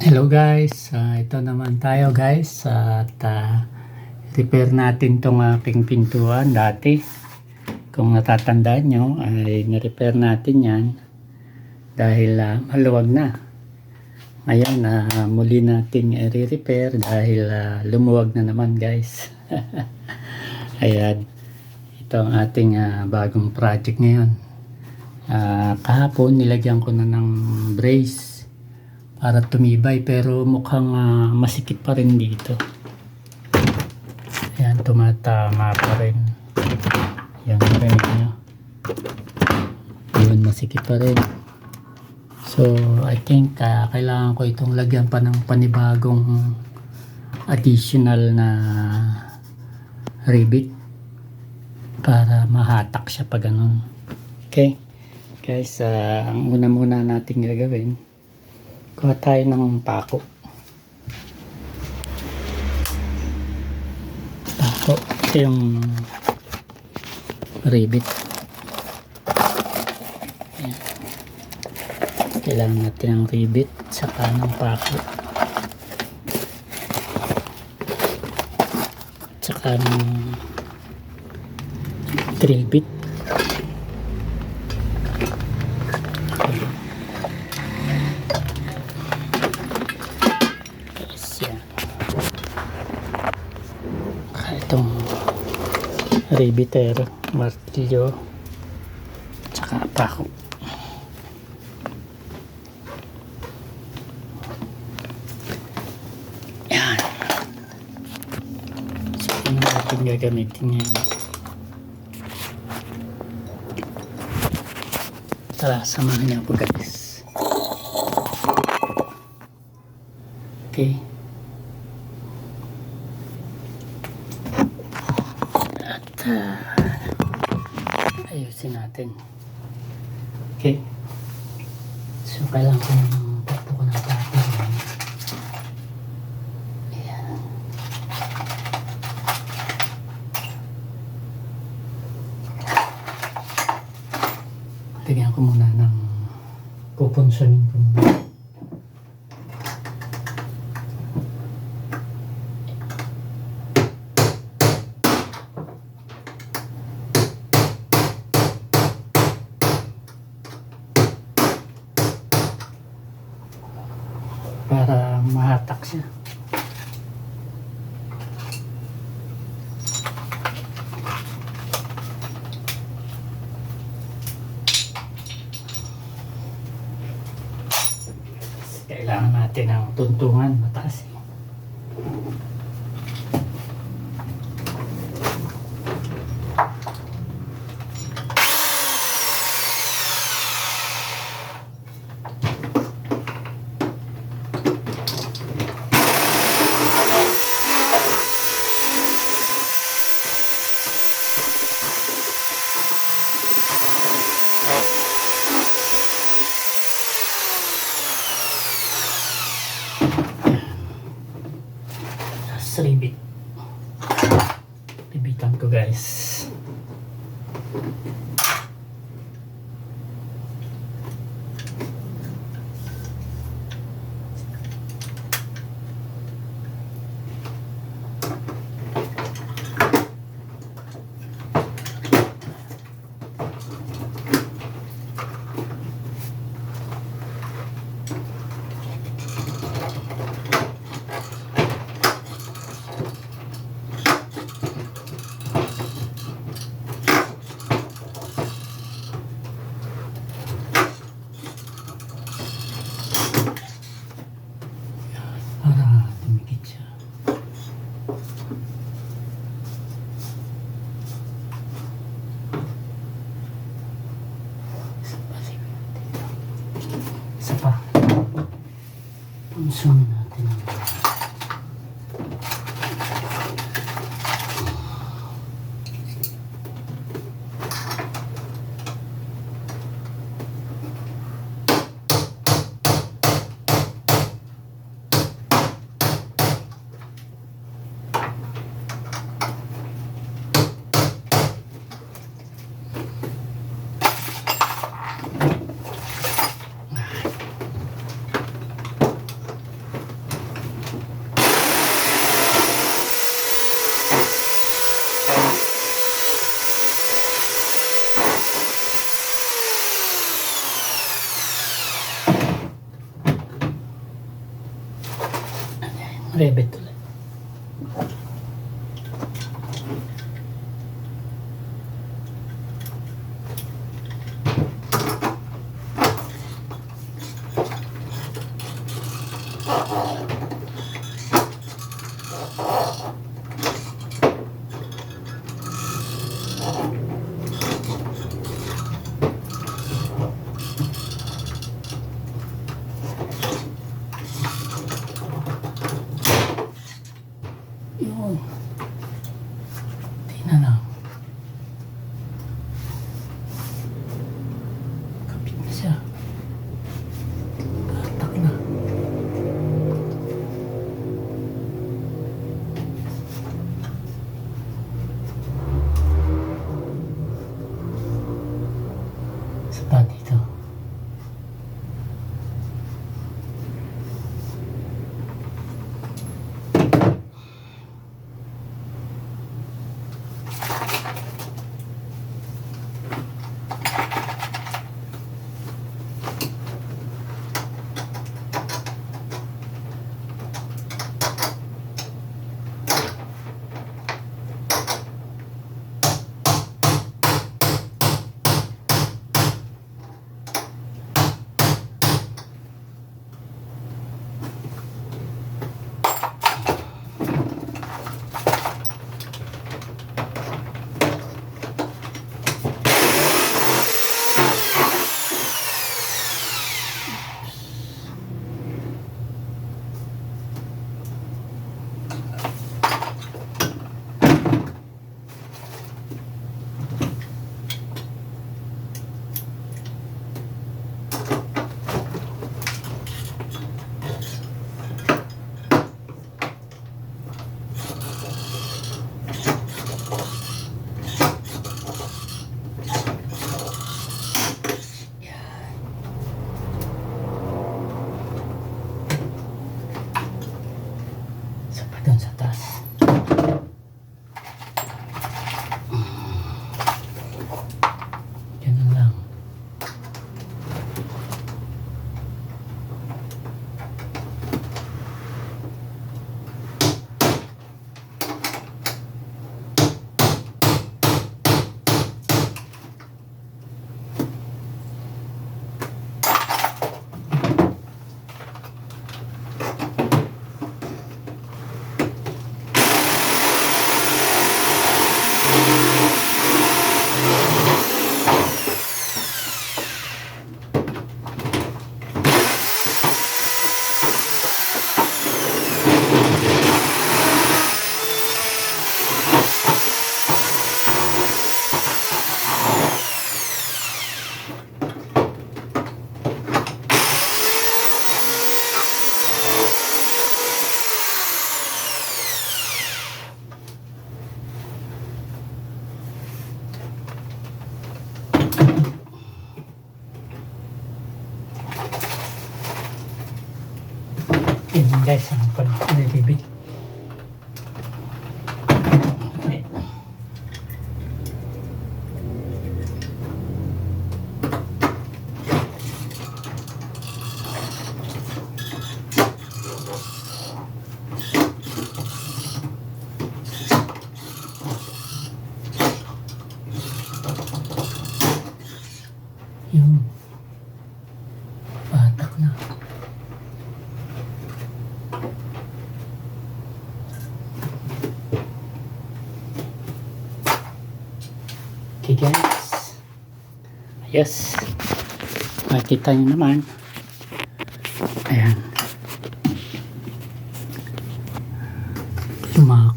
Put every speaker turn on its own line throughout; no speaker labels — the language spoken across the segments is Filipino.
Hello guys, ito naman tayo guys at repair natin tong aking pintuan dati. Kung natatandaan nyo ay na-repair natin yan dahil maluwag na. Ngayon muli natin i-repair dahil lumuwag na naman guys. Ayan, ito ang ating bagong project ngayon. Kahapon nilagyan ko na ng brace para tumibay pero mukhang masikip pa rin dito. Ayan, tumatama pa rin. Ayan, narinig nyo. Yun, masikip pa rin. So, I think kailangan ko itong lagyan pa ng panibagong additional na rivet para mahatak siya pa ganun. Okay? Guys, ang una muna natin gagawin, kuha tayo ng pako. Ito yung rivet. Ayan. Kailangan natin ng rivet saka ng pako. Saka ng drill bit. Itong riveter, martilyo, tsaka pako. Yan. So, ano natin gagamitin yan? Tara, samahan niyo ako guys. Okay. Ayusin natin. Okay. So, kailangan ko ng takbo ko ng plato. Ayan. Lagyan ko muna ng pupunsunin ko muna. Para mahatak siya. Kailangan natin ng tuntungan mataas. Rivet. Bibitan ko guys. Punsun natin ang Rebet ulit. Yun. Tingnan lang. Kapit na siya. Tatak na. Isa pa dito. Doon sa taas. Ganun lang. Yan guys, ang pag-bibig. Okay. Yun. Batak na. Okay guys, yes, makikita nyo naman, ayan,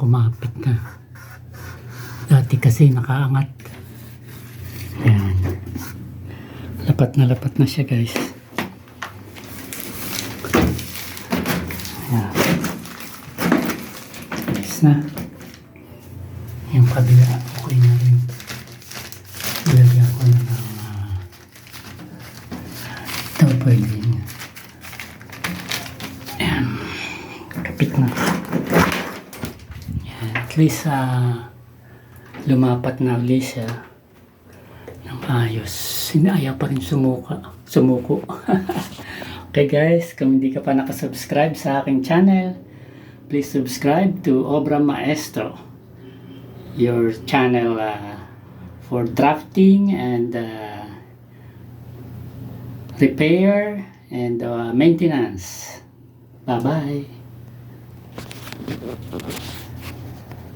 kumapit na, dati kasi nakaangat, ayan, lapat na siya guys, ayan, yes na, yung kabila, okay na rin. Lagyan ko na ng ito pwede niya. Ayan. Kapit na. Ayan. At least lumapat na ulit siya ng ayos. Ayaw pa rin sumuko. Okay guys, kung hindi ka pa nakasubscribe sa aking channel, please subscribe to Obra Maestro, your channel for drafting and repair and maintenance. Bye-bye.